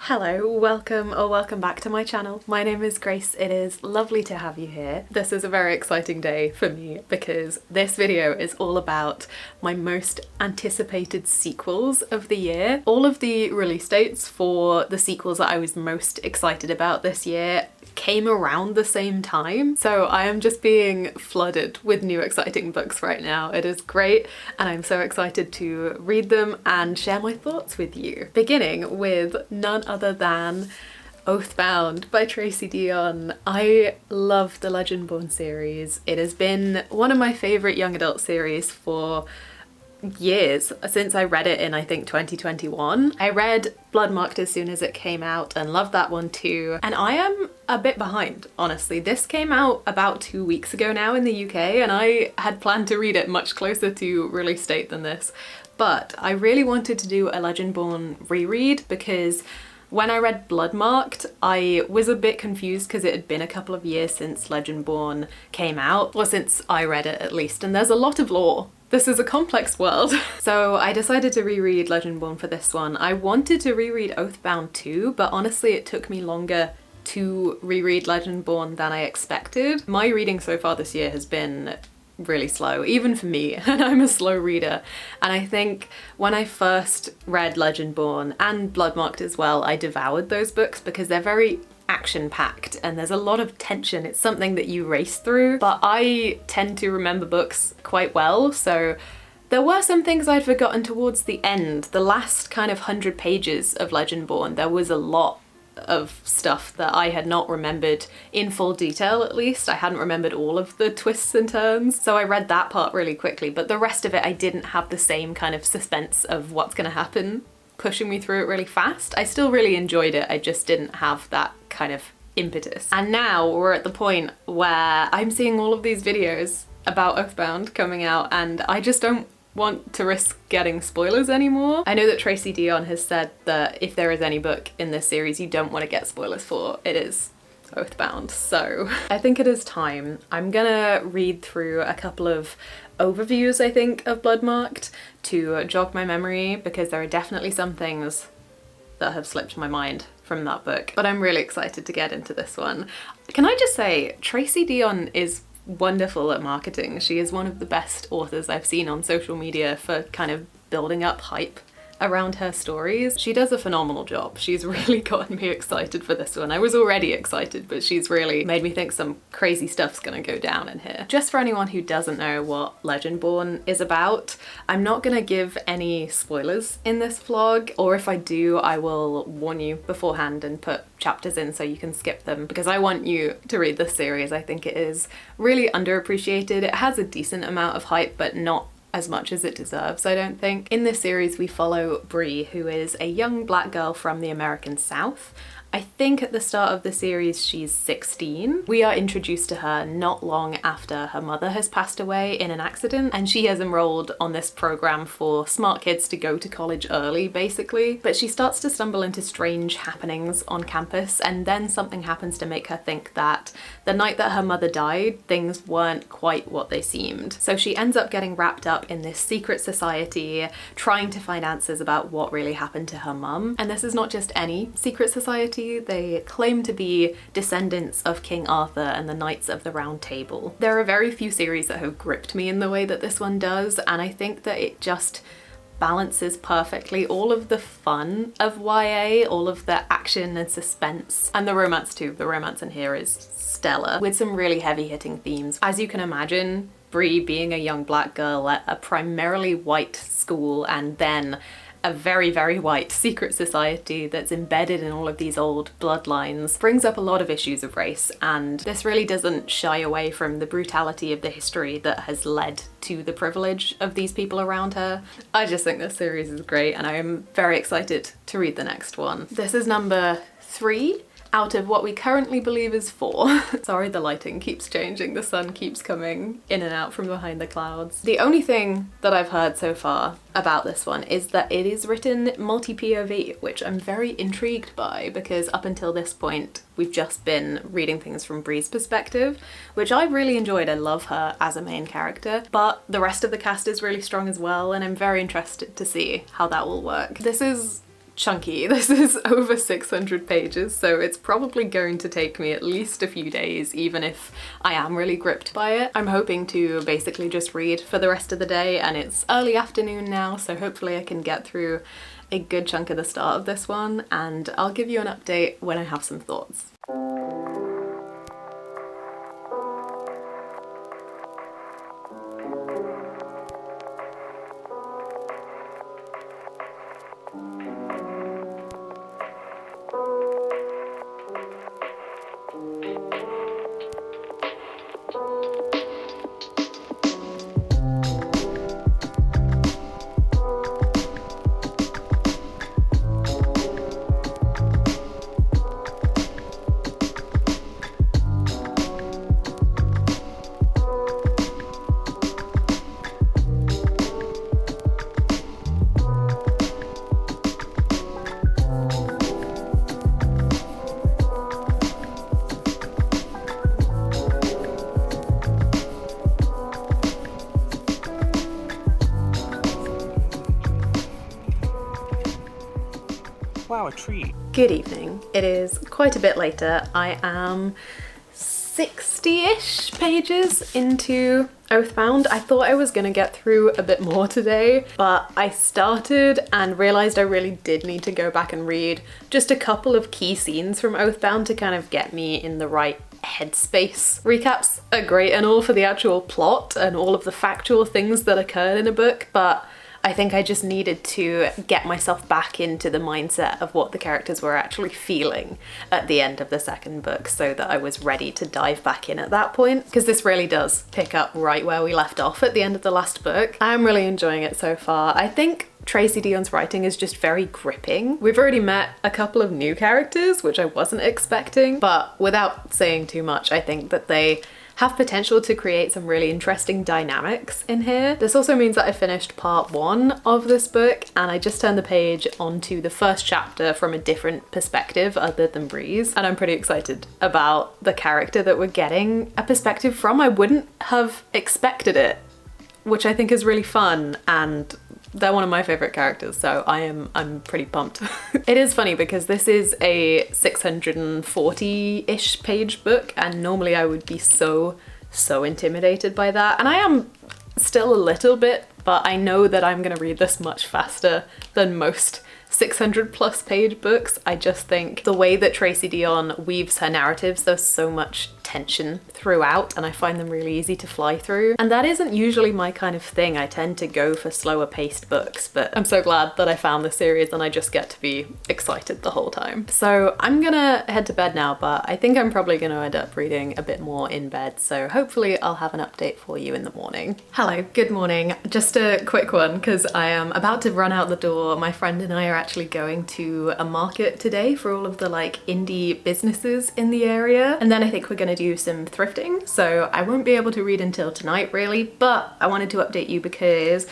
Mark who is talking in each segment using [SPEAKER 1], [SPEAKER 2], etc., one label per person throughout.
[SPEAKER 1] Hello, welcome or welcome back to my channel. My name is Grace. It is lovely to have you here. This is a very exciting day for me because this video is all about my most anticipated sequels of the year. All of the release dates for the sequels that I was most excited about this year came around the same time. So I am just being flooded with new exciting books right now. It is great and I'm so excited to read them and share my thoughts with you. Beginning with none other than Oathbound by Tracy Deonn. I love the Legendborn series. It has been one of my favourite young adult series for years, since I read it in I think 2021. I read Bloodmarked as soon as it came out and loved that one too. And I am a bit behind, honestly. This came out about 2 weeks ago now in the UK and I had planned to read it much closer to release date than this. But I really wanted to do a Legendborn reread because when I read Bloodmarked, I was a bit confused because it had been a couple of years since Legendborn came out, or since I read it at least, and there's a lot of lore. This is a complex world. So I decided to reread Legendborn for this one. I wanted to reread Oathbound too, but honestly it took me longer to reread Legendborn than I expected. My reading so far this year has been really slow, even for me, and I'm a slow reader. And I think when I first read Legendborn and Bloodmarked as well, I devoured those books because they're very action-packed and there's a lot of tension. It's something that you race through, but I tend to remember books quite well, so there were some things I'd forgotten towards the end. The last kind of 100 pages of Legendborn, there was a lot of stuff that I had not remembered in full detail, at least. I hadn't remembered all of the twists and turns, so I read that part really quickly, but the rest of it I didn't have the same kind of suspense of what's gonna happen pushing me through it really fast. I still really enjoyed it, I just didn't have that kind of impetus. And now we're at the point where I'm seeing all of these videos about Oathbound coming out and I just don't want to risk getting spoilers anymore. I know that Tracy Deonn has said that if there is any book in this series you don't want to get spoilers for, it is Oathbound. So I think it is time. I'm gonna read through a couple of overviews, I think, of Bloodmarked to jog my memory because there are definitely some things that have slipped my mind from that book. But I'm really excited to get into this one. Can I just say, Tracy Deonn is wonderful at marketing. She is one of the best authors I've seen on social media for kind of building up hype around her stories. She does a phenomenal job. She's really gotten me excited for this one. I was already excited, but she's really made me think some crazy stuff's gonna go down in here. Just for anyone who doesn't know what Legendborn is about, I'm not gonna give any spoilers in this vlog, or if I do, I will warn you beforehand and put chapters in so you can skip them because I want you to read this series. I think it is really underappreciated. It has a decent amount of hype, but not as much as it deserves, I don't think. In this series we follow Bree, who is a young black girl from the American South. I think at the start of the series she's 16. We are introduced to her not long after her mother has passed away in an accident and she has enrolled on this program for smart kids to go to college early, basically. But she starts to stumble into strange happenings on campus and then something happens to make her think that the night that her mother died, things weren't quite what they seemed. So she ends up getting wrapped up in this secret society, trying to find answers about what really happened to her mum. And this is not just any secret society. They claim to be descendants of King Arthur and the Knights of the Round Table. There are very few series that have gripped me in the way that this one does, and I think that it just balances perfectly all of the fun of YA, all of the action and suspense, and the romance too. The romance in here is stellar, with some really heavy-hitting themes. As you can imagine, Bree being a young black girl at a primarily white school and then a very, very white secret society that's embedded in all of these old bloodlines brings up a lot of issues of race, and this really doesn't shy away from the brutality of the history that has led to the privilege of these people around her. I just think this series is great and I am very excited to read the next one. This is number 3 out of what we currently believe is 4. Sorry, the lighting keeps changing. The sun keeps coming in and out from behind the clouds. The only thing that I've heard so far about this one is that it is written multi-POV, which I'm very intrigued by because up until this point we've just been reading things from Bree's perspective, which I really enjoyed. I love her as a main character, but the rest of the cast is really strong as well and I'm very interested to see how that will work. This is chunky. This is over 600 pages, so it's probably going to take me at least a few days, even if I am really gripped by it. I'm hoping to basically just read for the rest of the day, and it's early afternoon now, so hopefully I can get through a good chunk of the start of this one, and I'll give you an update when I have some thoughts.
[SPEAKER 2] Wow, a tree.
[SPEAKER 1] Good evening. It is quite a bit later. I am 60-ish pages into Oathbound. I thought I was gonna get through a bit more today, but I started and realized I really did need to go back and read just a couple of key scenes from Oathbound to kind of get me in the right headspace. Recaps are great and all for the actual plot and all of the factual things that occurred in a book, but I think I just needed to get myself back into the mindset of what the characters were actually feeling at the end of the second book so that I was ready to dive back in at that point, because this really does pick up right where we left off at the end of the last book. I'm really enjoying it so far. I think Tracy Deon's writing is just very gripping. We've already met a couple of new characters, which I wasn't expecting, but without saying too much, I think that they have potential to create some really interesting dynamics in here. This also means that I finished part 1 of this book, and I just turned the page onto the first chapter from a different perspective other than Breeze, and I'm pretty excited about the character that we're getting a perspective from. I wouldn't have expected it, which I think is really fun, and they're one of my favorite characters, so I'm pretty pumped. It is funny because this is a 640-ish page book, and normally I would be so intimidated by that, and I am still a little bit, but I know that I'm gonna read this much faster than most 600 plus page books. I just think the way that Tracy Deon weaves her narratives, there's so much tension throughout, and I find them really easy to fly through. And that isn't usually my kind of thing. I tend to go for slower paced books, but I'm so glad that I found this series and I just get to be excited the whole time. So I'm gonna head to bed now, but I think I'm probably gonna end up reading a bit more in bed, so hopefully I'll have an update for you in the morning. Hello, good morning. Just a quick one because I am about to run out the door. My friend and I are actually going to a market today for all of the like indie businesses in the area, and then I think we're gonna do some thrifting, so I won't be able to read until tonight really, but I wanted to update you because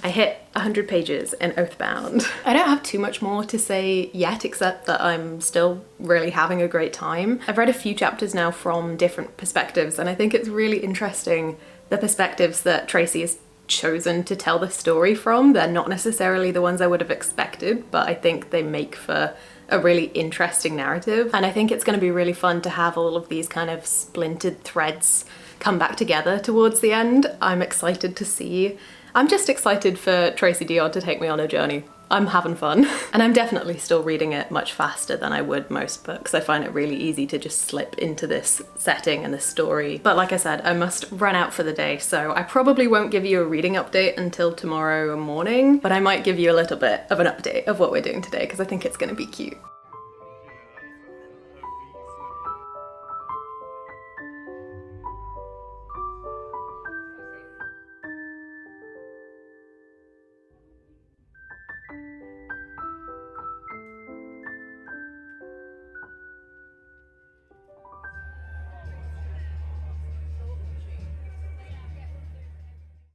[SPEAKER 1] I hit 100 pages in Oathbound. I don't have too much more to say yet, except that I'm still really having a great time. I've read a few chapters now from different perspectives, and I think it's really interesting the perspectives that Tracy has chosen to tell the story from. They're not necessarily the ones I would have expected, but I think they make for a really interesting narrative, and I think it's going to be really fun to have all of these kind of splintered threads come back together towards the end. I'm excited to see. I'm just excited for Tracy Deon to take me on a journey. I'm having fun, and I'm definitely still reading it much faster than I would most books. I find it really easy to just slip into this setting and this story. But like I said, I must run out for the day, so I probably won't give you a reading update until tomorrow morning, but I might give you a little bit of an update of what we're doing today because I think it's going to be cute.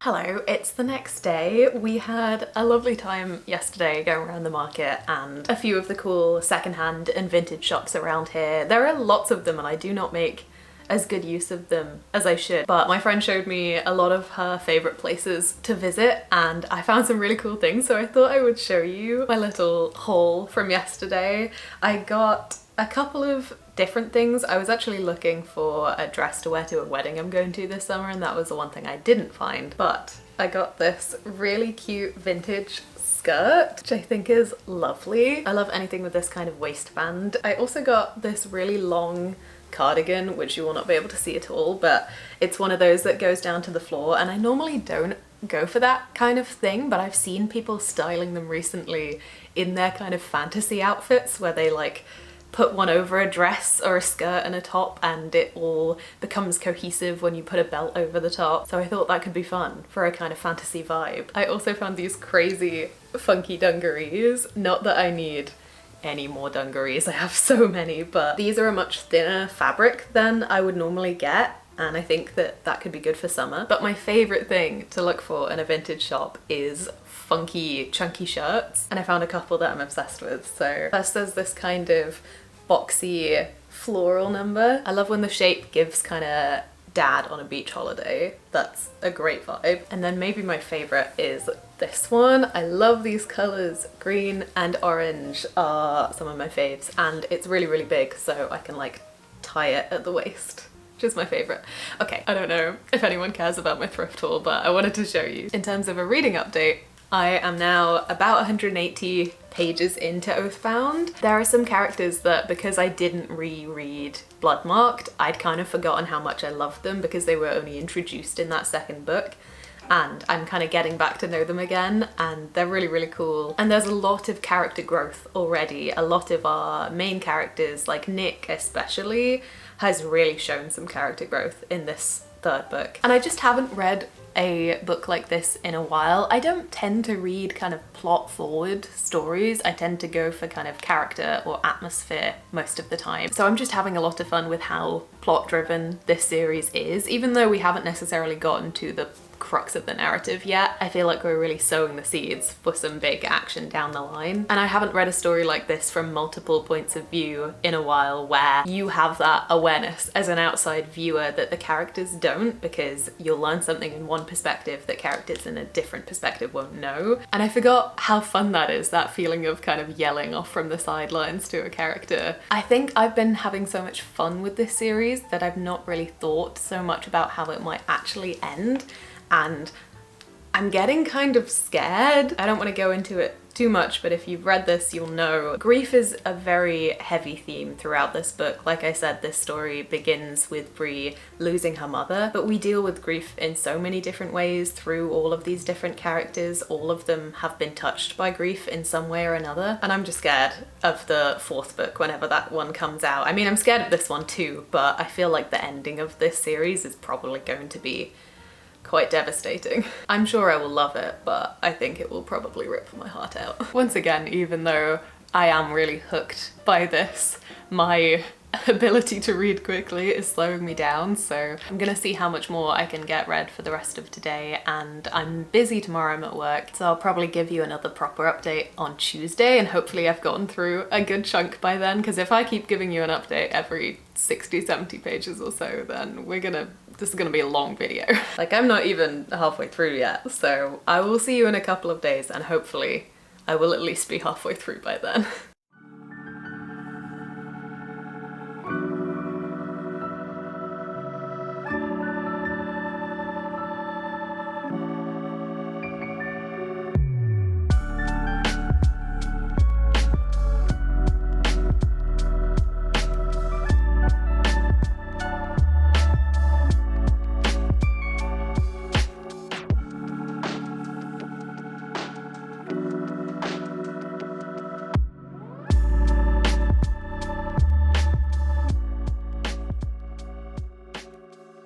[SPEAKER 1] Hello, it's the next day. We had a lovely time yesterday going around the market and a few of the cool secondhand and vintage shops around here. There are lots of them, and I do not make as good use of them as I should. But my friend showed me a lot of her favorite places to visit and I found some really cool things, so I thought I would show you my little haul from yesterday. I got a couple of different things. I was actually looking for a dress to wear to a wedding I'm going to this summer, and that was the one thing I didn't find. But I got this really cute vintage skirt, which I think is lovely. I love anything with this kind of waistband. I also got this really long cardigan, which you will not be able to see at all, but it's one of those that goes down to the floor, and I normally don't go for that kind of thing, but I've seen people styling them recently in their kind of fantasy outfits where they like put one over a dress or a skirt and a top and it all becomes cohesive when you put a belt over the top. So I thought that could be fun for a kind of fantasy vibe. I also found these crazy funky dungarees. Not that I need any more dungarees, I have so many, but these are a much thinner fabric than I would normally get, and I think that that could be good for summer. But my favorite thing to look for in a vintage shop is funky chunky shirts, and I found a couple that I'm obsessed with. So first there's this kind of boxy floral number. I love when the shape gives kind of dad on a beach holiday. That's a great vibe. And then maybe my favorite is this one. I love these colors. Green and orange are some of my faves, and it's really, really big, so I can like tie it at the waist, which is my favorite. Okay, I don't know if anyone cares about my thrift haul, but I wanted to show you. In terms of a reading update, I am now about 180 pages into Oathbound. There are some characters that, because I didn't reread Bloodmarked, I'd kind of forgotten how much I loved them because they were only introduced in that second book, and I'm kind of getting back to know them again, and they're really, really cool. And there's a lot of character growth already. A lot of our main characters, like Nick especially, has really shown some character growth in this third book. And I just haven't read a book like this in a while. I don't tend to read kind of plot forward stories. I tend to go for kind of character or atmosphere most of the time. So I'm just having a lot of fun with how plot driven this series is, even though we haven't necessarily gotten to the crux of the narrative yet. I feel like we're really sowing the seeds for some big action down the line. And I haven't read a story like this from multiple points of view in a while, where you have that awareness as an outside viewer that the characters don't, because you'll learn something in one perspective that characters in a different perspective won't know. And I forgot how fun that is, that feeling of kind of yelling off from the sidelines to a character. I think I've been having so much fun with this series that I've not really thought so much about how it might actually end. And I'm getting kind of scared. I don't want to go into it too much, but if you've read this, you'll know grief is a very heavy theme throughout this book. Like I said, this story begins with Bree losing her mother, but we deal with grief in so many different ways through all of these different characters. All of them have been touched by grief in some way or another, and I'm just scared of the fourth book whenever that one comes out. I mean, I'm scared of this one too, but I feel like the ending of this series is probably going to be quite devastating. I'm sure I will love it, but I think it will probably rip my heart out. Once again, even though I am really hooked by this, my ability to read quickly is slowing me down, so I'm gonna see how much more I can get read for the rest of today, and I'm busy tomorrow, I'm at work, so I'll probably give you another proper update on Tuesday, and hopefully I've gotten through a good chunk by then, because if I keep giving you an update every 60-70 pages or so, then this is gonna be a long video. Like, I'm not even halfway through yet, so I will see you in a couple of days, and hopefully I will at least be halfway through by then.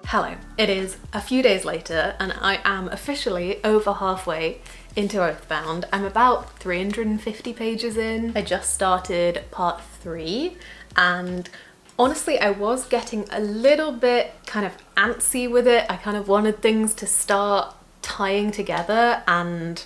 [SPEAKER 1] Hello, it is a few days later and I am officially over halfway into Oathbound. I'm about 350 pages in. I just started part 3 and honestly I was getting a little bit kind of antsy with it. I kind of wanted things to start tying together, and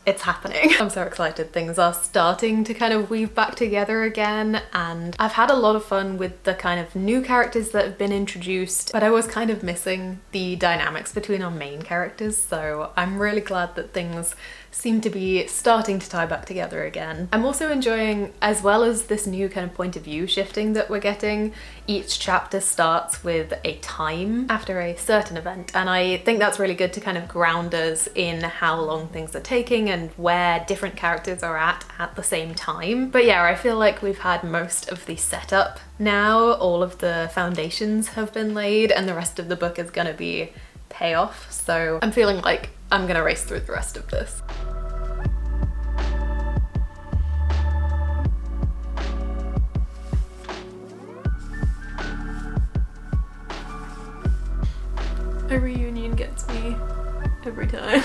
[SPEAKER 1] it's happening. I'm so excited. Things are starting to kind of weave back together again, and I've had a lot of fun with the kind of new characters that have been introduced, but I was kind of missing the dynamics between our main characters, so I'm really glad that things seem to be starting to tie back together again. I'm also enjoying, as well as this new kind of point of view shifting that we're getting, each chapter starts with a time after a certain event, and I think that's really good to kind of ground us in how long things are taking and where different characters are at the same time. But yeah, I feel like we've had most of the setup now, all of the foundations have been laid, and the rest of the book is gonna be payoff, so I'm feeling like I'm gonna race through the rest of this. A reunion gets me every time.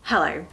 [SPEAKER 1] Hello.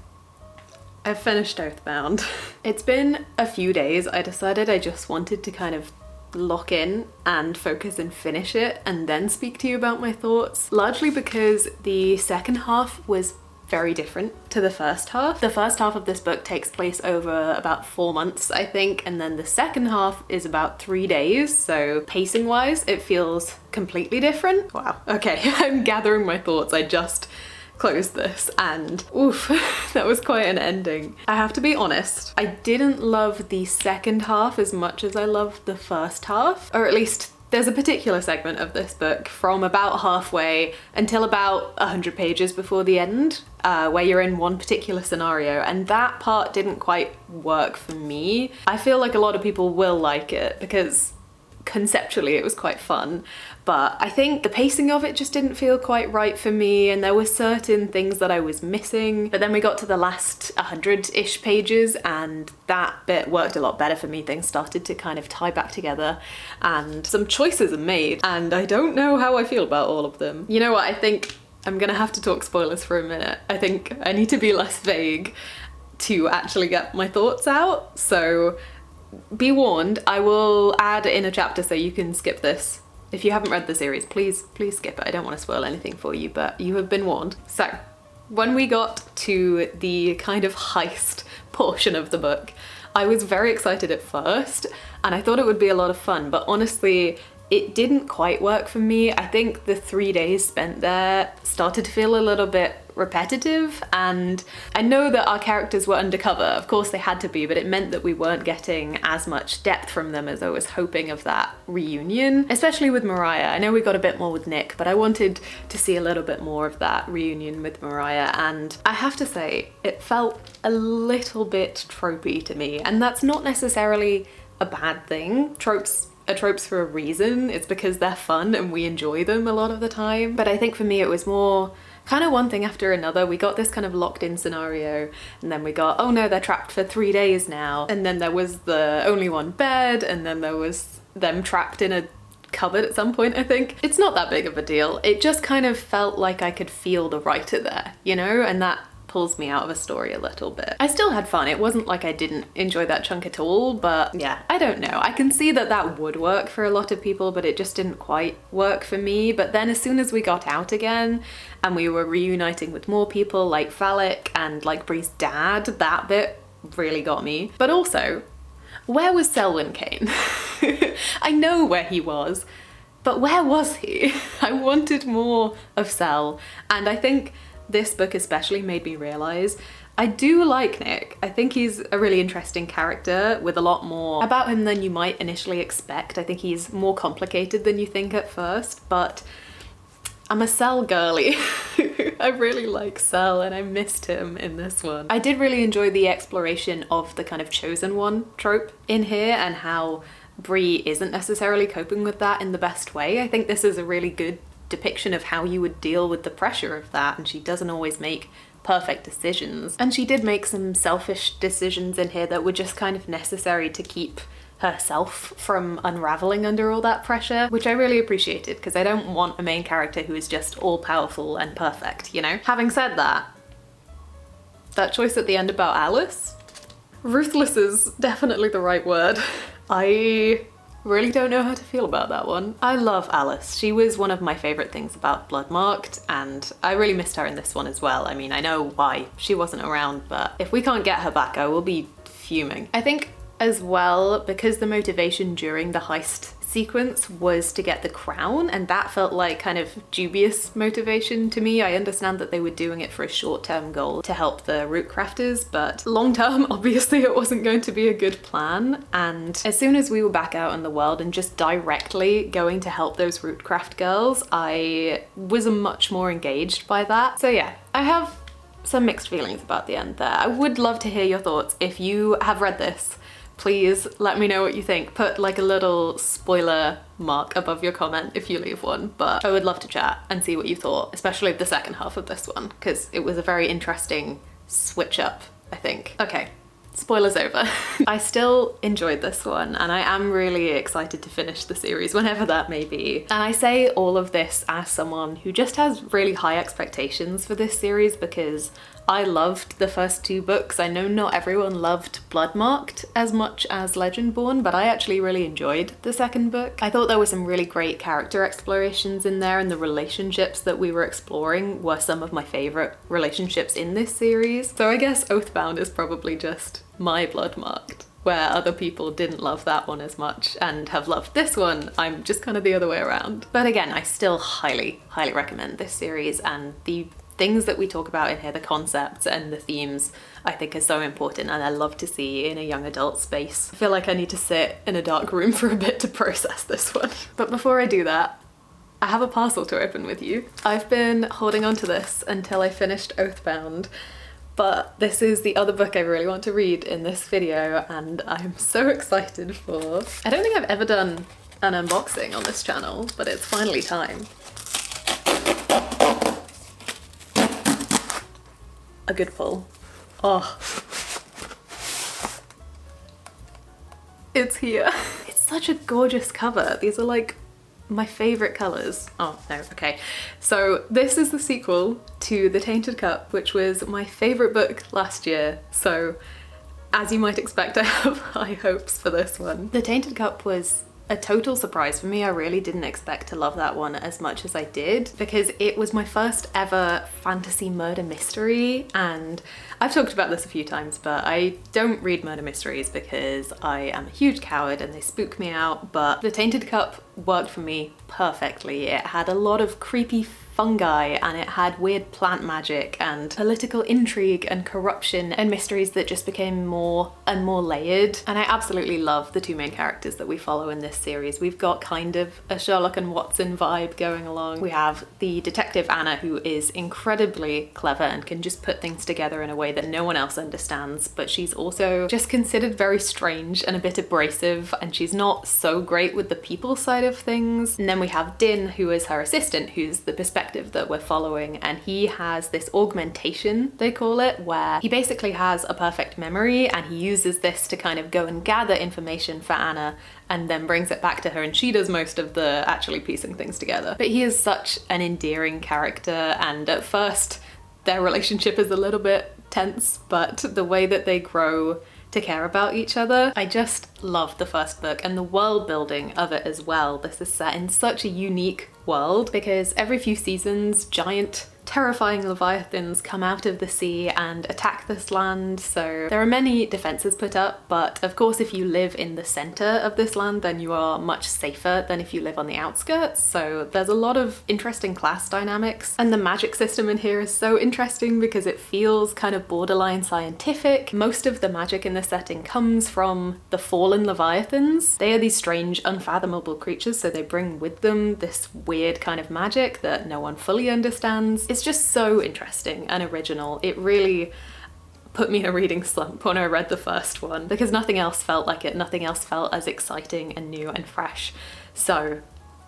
[SPEAKER 1] I've finished Oathbound. It's been a few days. I decided I just wanted to kind of lock in and focus and finish it and then speak to you about my thoughts, largely because the second half was very different to the first half. The first half of this book takes place over about 4 months, I think, and then the second half is about 3 days, so pacing wise it feels completely different. Wow, okay. I'm gathering my thoughts. I just closed this and oof, that was quite an ending. I have to be honest, I didn't love the second half as much as I loved the first half, or at least there's a particular segment of this book from about halfway until about 100 pages before the end, where you're in one particular scenario, and that part didn't quite work for me. I feel like a lot of people will like it because conceptually it was quite fun, but I think the pacing of it just didn't feel quite right for me, and there were certain things that I was missing. But then we got to the last 100-ish pages and that bit worked a lot better for me. Things started to kind of tie back together and some choices are made, and I don't know how I feel about all of them. You know what, I think I'm gonna have to talk spoilers for a minute. I think I need to be less vague to actually get my thoughts out, so be warned, I will add in a chapter so you can skip this. If you haven't read the series, please skip it. I don't want to spoil anything for you, but you have been warned. So, when we got to the kind of heist portion of the book, I was very excited at first, and I thought it would be a lot of fun, but honestly, it didn't quite work for me. I think the 3 days spent there started to feel a little bit repetitive, and I know that our characters were undercover, of course they had to be, but it meant that we weren't getting as much depth from them as I was hoping of that reunion, especially with Mariah. I know we got a bit more with Nick, but I wanted to see a little bit more of that reunion with Mariah, and I have to say it felt a little bit tropey to me, and that's not necessarily a bad thing. Tropes are tropes for a reason. It's because they're fun and we enjoy them a lot of the time. But I think for me it was more kind of one thing after another. We got this kind of locked in scenario, and then we got, oh no, they're trapped for 3 days now. And then there was the only one bed, and then there was them trapped in a cupboard at some point, I think. It's not that big of a deal. It just kind of felt like I could feel the writer there, you know, and that pulls me out of a story a little bit. I still had fun. It wasn't like I didn't enjoy that chunk at all, but yeah, I don't know. I can see that that would work for a lot of people, but it just didn't quite work for me. But then as soon as we got out again and we were reuniting with more people like Valak and like Bree's dad, that bit really got me. But also, where was Selwyn Kane? I know where he was, but where was he? I wanted more of Sel, and I think this book especially made me realise I do like Nick. I think he's a really interesting character with a lot more about him than you might initially expect. I think he's more complicated than you think at first, but I'm a Sel girly. I really like Sel and I missed him in this one. I did really enjoy the exploration of the kind of chosen one trope in here and how Bree isn't necessarily coping with that in the best way. I think this is a really good depiction of how you would deal with the pressure of that, and she doesn't always make perfect decisions. And she did make some selfish decisions in here that were just kind of necessary to keep herself from unraveling under all that pressure, which I really appreciated, because I don't want a main character who is just all powerful and perfect, you know? Having said that, that choice at the end about Alice? Ruthless is definitely the right word. I really don't know how to feel about that one. I love Alice. She was one of my favorite things about Bloodmarked, and I really missed her in this one as well. I mean, I know why she wasn't around, but if we can't get her back, I will be fuming. I think as well, because the motivation during the heist sequence was to get the crown, and that felt like kind of dubious motivation to me. I understand that they were doing it for a short-term goal to help the root crafters, but long-term, obviously it wasn't going to be a good plan. And as soon as we were back out in the world and just directly going to help those root craft girls, I was much more engaged by that. So yeah, I have some mixed feelings about the end there. I would love to hear your thoughts. If you have read this, please let me know what you think. Put like a little spoiler mark above your comment if you leave one, but I would love to chat and see what you thought, especially the second half of this one, because it was a very interesting switch up, I think. Okay, spoilers over. I still enjoyed this one, and I am really excited to finish the series whenever that may be. And I say all of this as someone who just has really high expectations for this series, because I loved the first two books. I know not everyone loved Bloodmarked as much as Legendborn, but I actually really enjoyed the second book. I thought there were some really great character explorations in there, and the relationships that we were exploring were some of my favorite relationships in this series. So I guess Oathbound is probably just my Bloodmarked, where other people didn't love that one as much and have loved this one. I'm just kind of the other way around. But again, I still highly, highly recommend this series, and the things that we talk about in here, the concepts and the themes, I think are so important, and I love to see in a young adult space. I feel like I need to sit in a dark room for a bit to process this one. But before I do that, I have a parcel to open with you. I've been holding on to this until I finished Oathbound, but this is the other book I really want to read in this video, and I'm so excited for. I don't think I've ever done an unboxing on this channel, but it's finally time. A good pull. Oh. It's here. It's such a gorgeous cover. These are like my favorite colors. Oh no, okay. So this is the sequel to The Tainted Cup, which was my favorite book last year. So as you might expect, I have high hopes for this one. The Tainted Cup was a total surprise for me. I really didn't expect to love that one as much as I did, because it was my first ever fantasy murder mystery, and I've talked about this a few times, but I don't read murder mysteries because I am a huge coward and they spook me out. But The Tainted Cup worked for me perfectly. It had a lot of creepy fungi, and it had weird plant magic and political intrigue and corruption and mysteries that just became more and more layered. And I absolutely love the two main characters that we follow in this series. We've got kind of a Sherlock and Watson vibe going along. We have the detective Anna, who is incredibly clever and can just put things together in a way that no one else understands, but she's also just considered very strange and a bit abrasive, and she's not so great with the people side of things. And then we have Din, who is her assistant, who's the perspective that we're following, and he has this augmentation, they call it, where he basically has a perfect memory, and he uses this to kind of go and gather information for Anna and then brings it back to her, and she does most of the actually piecing things together. But he is such an endearing character, and at first their relationship is a little bit tense, but the way that they grow to care about each other, I just love the first book, and the world building of it as well. This is set in such a unique world, because every few seasons giant terrifying leviathans come out of the sea and attack this land. So there are many defenses put up, but of course if you live in the center of this land, then you are much safer than if you live on the outskirts. So there's a lot of interesting class dynamics, and the magic system in here is so interesting because it feels kind of borderline scientific. Most of the magic in this setting comes from the fallen leviathans. They are these strange, unfathomable creatures, so they bring with them this weird kind of magic that no one fully understands. It's just so interesting and original. It really put me in a reading slump when I read the first one, because nothing else felt like it. Nothing else felt as exciting and new and fresh. So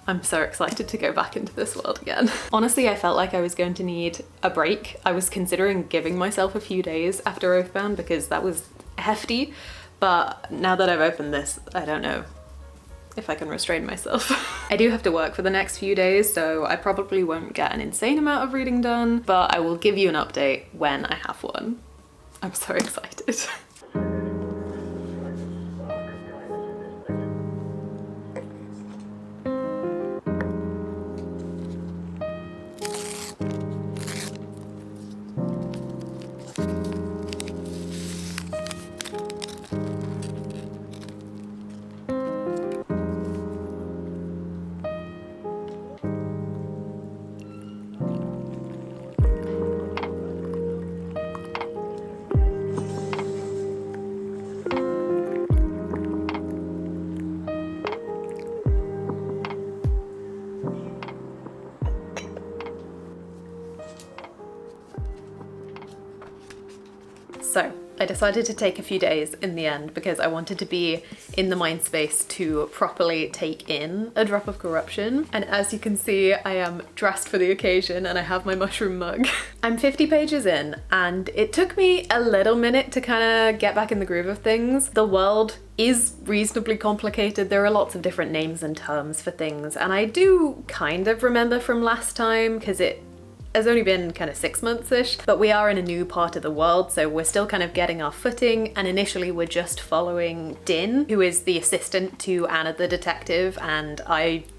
[SPEAKER 1] I'm so excited to go back into this world again. Honestly, I felt like I was going to need a break. I was considering giving myself a few days after Oathbound because that was hefty, but now that I've opened this, I don't know if I can restrain myself. I do have to work for the next few days, so I probably won't get an insane amount of reading done, but I will give you an update when I have one. I'm so excited. So I decided to take a few days in the end because I wanted to be in the mind space to properly take in A Drop of Corruption. And as you can see, I am dressed for the occasion and I have my mushroom mug. I'm 50 pages in and it took me a little minute to kind of get back in the groove of things. The world is reasonably complicated. There are lots of different names and terms for things, and I do kind of remember from last time because it has only been kind of 6 months-ish, but we are in a new part of the world, so we're still kind of getting our footing, and initially we're just following Din, who is the assistant to Anna the detective, and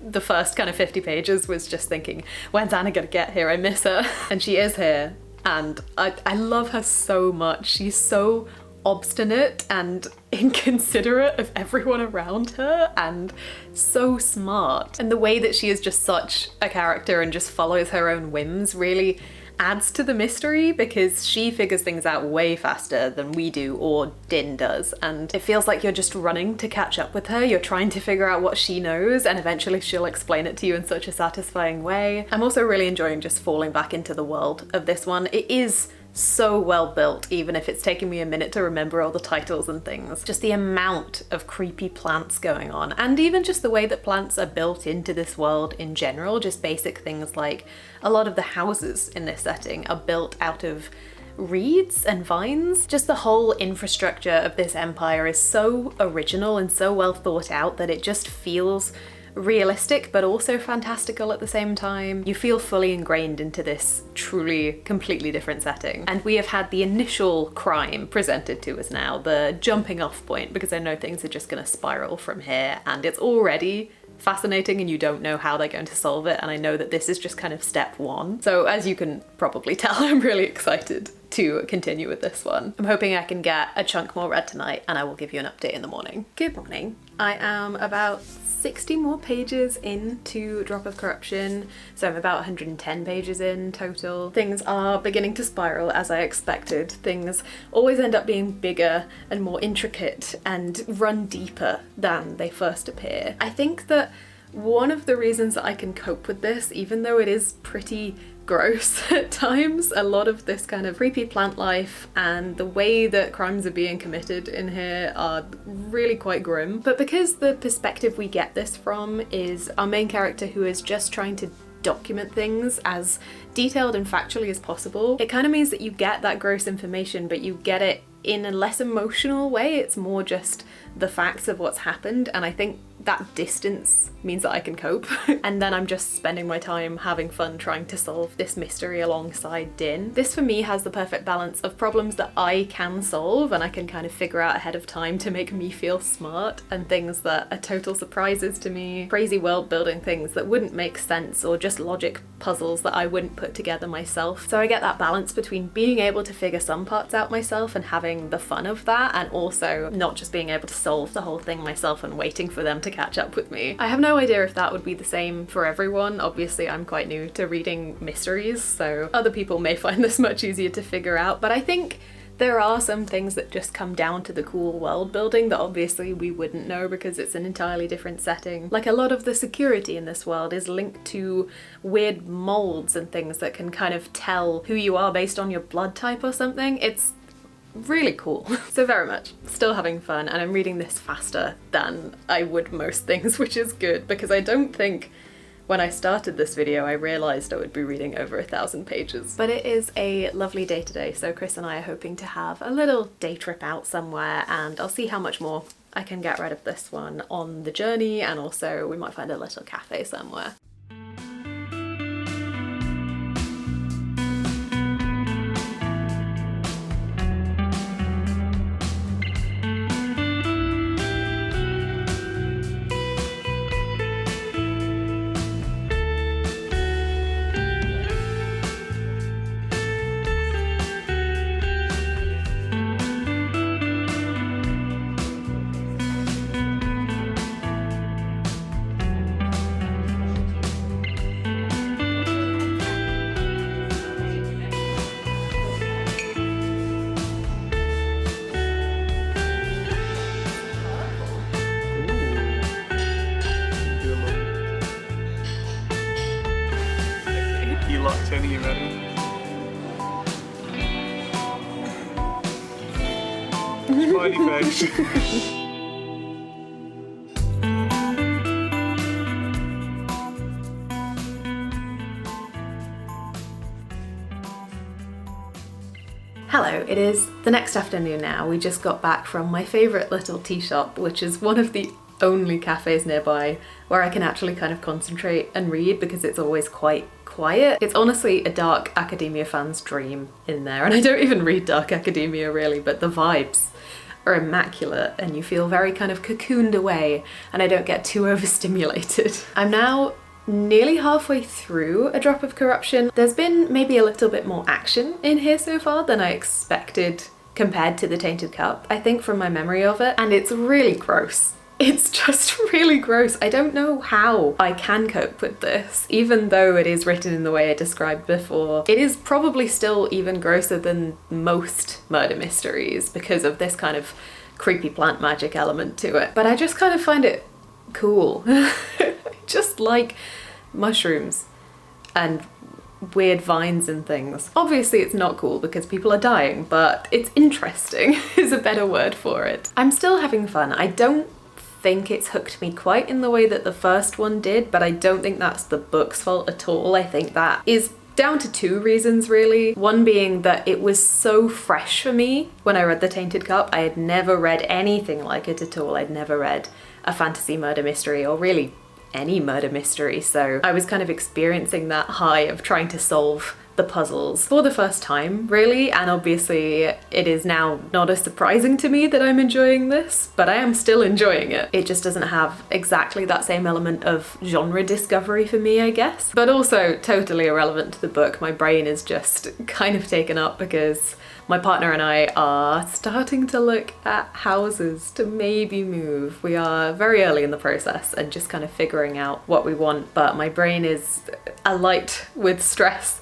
[SPEAKER 1] the first kind of 50 pages was just thinking, when's Anna gonna get here? I miss her. And she is here, and I love her so much. She's so obstinate and inconsiderate of everyone around her and so smart. And the way that she is just such a character and just follows her own whims really adds to the mystery because she figures things out way faster than we do or Din does. And it feels like you're just running to catch up with her. You're trying to figure out what she knows and eventually she'll explain it to you in such a satisfying way. I'm also really enjoying just falling back into the world of this one. It is so well built, even if it's taken me a minute to remember all the titles and things. Just the amount of creepy plants going on, and even just the way that plants are built into this world in general, just basic things like a lot of the houses in this setting are built out of reeds and vines. Just the whole infrastructure of this empire is so original and so well thought out that it just feels realistic but also fantastical at the same time. You feel fully ingrained into this truly completely different setting. And we have had the initial crime presented to us now, the jumping off point, because I know things are just gonna spiral from here, and it's already fascinating and you don't know how they're going to solve it, and I know that this is just kind of step one. So as you can probably tell, I'm really excited to continue with this one. I'm hoping I can get a chunk more read tonight and I will give you an update in the morning. Good morning. I am about 60 more pages into Drop of Corruption, so I'm about 110 pages in total. Things are beginning to spiral as I expected. Things always end up being bigger and more intricate and run deeper than they first appear. I think that one of the reasons that I can cope with this, even though it is pretty gross at times, a lot of this kind of creepy plant life and the way that crimes are being committed in here are really quite grim. But because the perspective we get this from is our main character who is just trying to document things as detailed and factually as possible, it kind of means that you get that gross information, but you get it in a less emotional way. It's more just the facts of what's happened, and I think that distance means that I can cope. And then I'm just spending my time having fun trying to solve this mystery alongside Din. This for me has the perfect balance of problems that I can solve and I can kind of figure out ahead of time to make me feel smart, and things that are total surprises to me, crazy world building things that wouldn't make sense, or just logic puzzles that I wouldn't put together myself. So I get that balance between being able to figure some parts out myself and having the fun of that, and also not just being able to solve the whole thing myself and waiting for them to catch up with me. I have no idea if that would be the same for everyone. Obviously I'm quite new to reading mysteries, so other people may find this much easier to figure out, but I think there are some things that just come down to the cool world building that obviously we wouldn't know because it's an entirely different setting. Like, a lot of the security in this world is linked to weird molds and things that can kind of tell who you are based on your blood type or something. It's really cool. So very much still having fun, and I'm reading this faster than I would most things, which is good because I don't think when I started this video, I realised I would be reading over 1,000 pages. But it is a lovely day today, so Chris and I are hoping to have a little day trip out somewhere, and I'll see how much more I can get rid of this one on the journey, and also we might find a little cafe somewhere.
[SPEAKER 2] You locked in, are you ready? Smiley face.
[SPEAKER 1] Hello, it is the next afternoon now. We just got back from my favourite little tea shop, which is one of the only cafes nearby where I can actually kind of concentrate and read because it's always quite quiet. It's honestly a dark academia fan's dream in there, and I don't even read dark academia really, but the vibes are immaculate and you feel very kind of cocooned away, and I don't get too overstimulated. I'm now nearly halfway through A Drop of Corruption. There's been maybe a little bit more action in here so far than I expected compared to The Tainted Cup, I think, from my memory of it, and it's really gross. It's just really gross. I don't know how I can cope with this, even though it is written in the way I described before. It is probably still even grosser than most murder mysteries because of this kind of creepy plant magic element to it. But I just kind of find it cool. Just like mushrooms and weird vines and things. Obviously it's not cool because people are dying, but it's interesting is a better word for it. I'm still having fun. I don't think it's hooked me quite in the way that the first one did, but I don't think that's the book's fault at all. I think that is down to two reasons really. One being that it was so fresh for me when I read The Tainted Cup. I had never read anything like it at all. I'd never read a fantasy murder mystery or really any murder mystery, so I was kind of experiencing that high of trying to solve the puzzles for the first time really, and obviously it is now not as surprising to me that I'm enjoying this, but I am still enjoying it. It just doesn't have exactly that same element of genre discovery for me, I guess, but also totally irrelevant to the book. My brain is just kind of taken up because my partner and I are starting to look at houses to maybe move. We are very early in the process and just kind of figuring out what we want, but my brain is alight with stress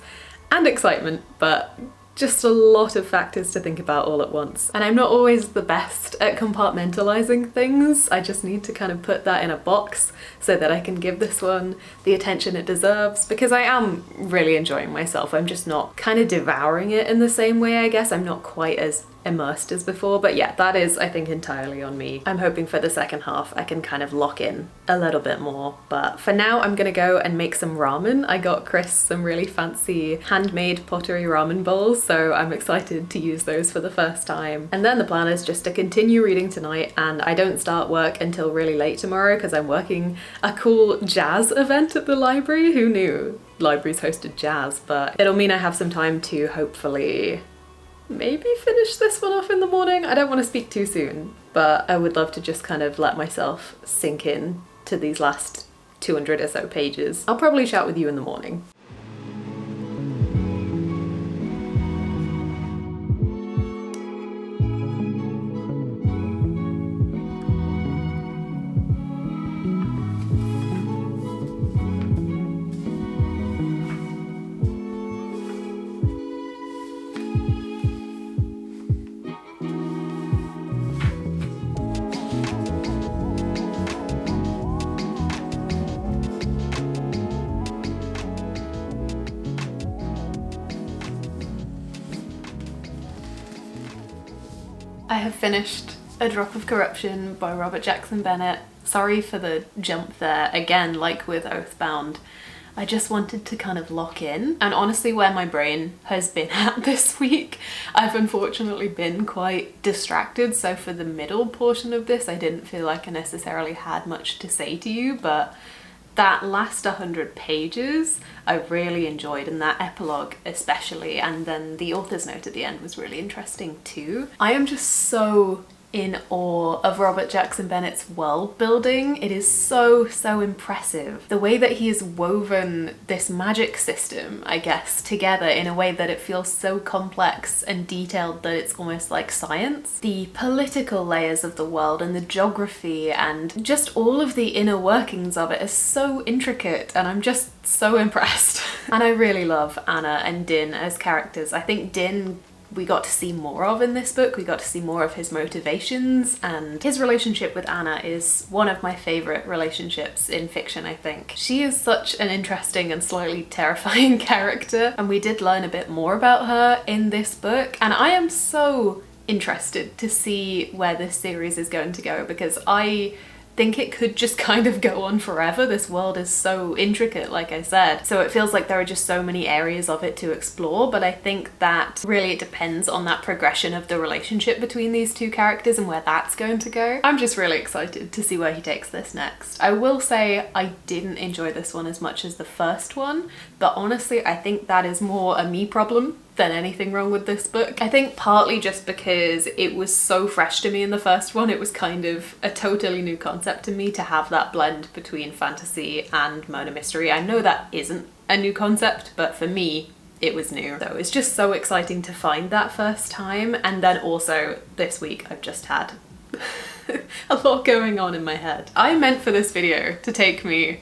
[SPEAKER 1] and excitement, but just a lot of factors to think about all at once. And I'm not always the best at compartmentalizing things. I just need to kind of put that in a box so that I can give this one the attention it deserves, because I am really enjoying myself. I'm just not kind of devouring it in the same way, I guess. I'm not quite as immersed as before, but yeah, that is, I think, entirely on me. I'm hoping for the second half I can kind of lock in a little bit more, but for now I'm gonna go and make some ramen. I got Chris some really fancy handmade pottery ramen bowls, so I'm excited to use those for the first time. And then the plan is just to continue reading tonight, and I don't start work until really late tomorrow because I'm working a cool jazz event at the library. Who knew libraries hosted jazz? But it'll mean I have some time to hopefully maybe finish this one off in the morning. I don't want to speak too soon, but I would love to just kind of let myself sink in to these last 200 or so pages. I'll probably chat with you in the morning. I have finished A A Drop of Corruption by Robert Jackson Bennett. Sorry for the jump there. Again, like with Oathbound, I just wanted to kind of lock in. And honestly, where my brain has been at this week, I've unfortunately been quite distracted. So for the middle portion of this, I didn't feel like I necessarily had much to say to you, but that last 100 pages I really enjoyed, and that epilogue especially, and then the author's note at the end was really interesting too. I am just so in awe of Robert Jackson Bennett's world building. It is so impressive. The way that he has woven this magic system, I guess, together in a way that it feels so complex and detailed that it's almost like science. The political layers of the world and the geography and just all of the inner workings of it is so intricate, and I'm just so impressed. And I really love Anna and Din as characters. I think Din we got to see more of in this book. We got to see more of his motivations, and his relationship with Anna is one of my favourite relationships in fiction, I think. She is such an interesting and slightly terrifying character, and we did learn a bit more about her in this book, and I am so interested to see where this series is going to go, because I think it could just kind of go on forever. This world is so intricate, like I said, so it feels like there are just so many areas of it to explore, but I think that really it depends on that progression of the relationship between these two characters and where that's going to go. I'm just really excited to see where he takes this next. I will say I didn't enjoy this one as much as the first one, but honestly I think that is more a me problem than anything wrong with this book. I think partly just because it was so fresh to me in the first one. It was kind of a totally new concept to me to have that blend between fantasy and murder mystery. I know that isn't a new concept, but for me it was new. So it's just so exciting to find that first time. And then also this week I've just had a lot going on in my head. I meant for this video to take me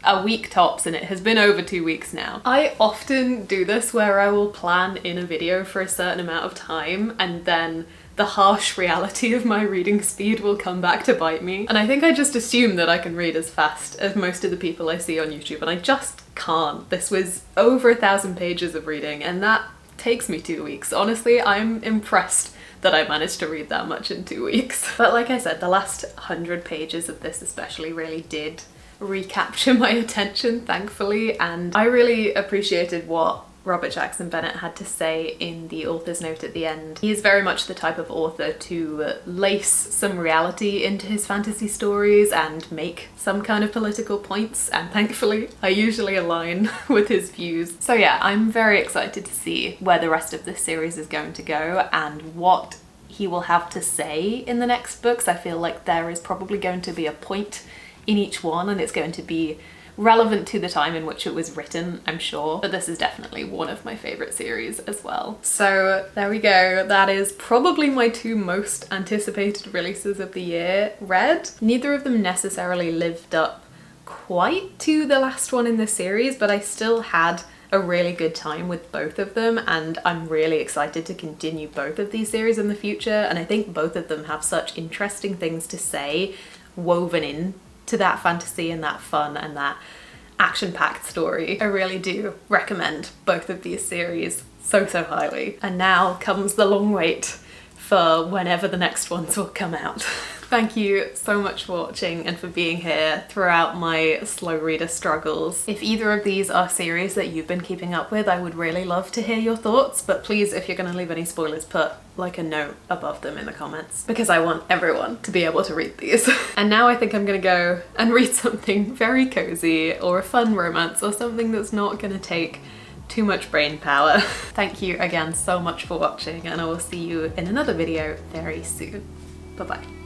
[SPEAKER 1] a week tops, and it has been over 2 weeks now. I often do this where I will plan in a video for a certain amount of time, and then the harsh reality of my reading speed will come back to bite me. And I think I just assume that I can read as fast as most of the people I see on YouTube, and I just can't. This was over 1,000 pages of reading, and that takes me 2 weeks. Honestly, I'm impressed that I managed to read that much in 2 weeks. But like I said, the last 100 pages of this especially really did recapture my attention, thankfully, and I really appreciated what Robert Jackson Bennett had to say in the author's note at the end. He is very much the type of author to lace some reality into his fantasy stories and make some kind of political points, and thankfully I usually align with his views. So yeah, I'm very excited to see where the rest of this series is going to go and what he will have to say in the next books. I feel like there is probably going to be a point in each one, and it's going to be relevant to the time in which it was written, I'm sure. But this is definitely one of my favourite series as well. So there we go. That is probably my two most anticipated releases of the year read. Neither of them necessarily lived up quite to the last one in the series, but I still had a really good time with both of them, and I'm really excited to continue both of these series in the future. And I think both of them have such interesting things to say woven in to that fantasy and that fun and that action-packed story. I really do recommend both of these series so highly. And now comes the long wait for whenever the next ones will come out. Thank you so much for watching and for being here throughout my slow reader struggles. If either of these are series that you've been keeping up with, I would really love to hear your thoughts, but please, if you're going to leave any spoilers, put like a note above them in the comments, because I want everyone to be able to read these. And now I think I'm gonna go and read something very cozy or a fun romance or something that's not gonna take too much brain power. Thank you again so much for watching, and I will see you in another video very soon. Bye bye.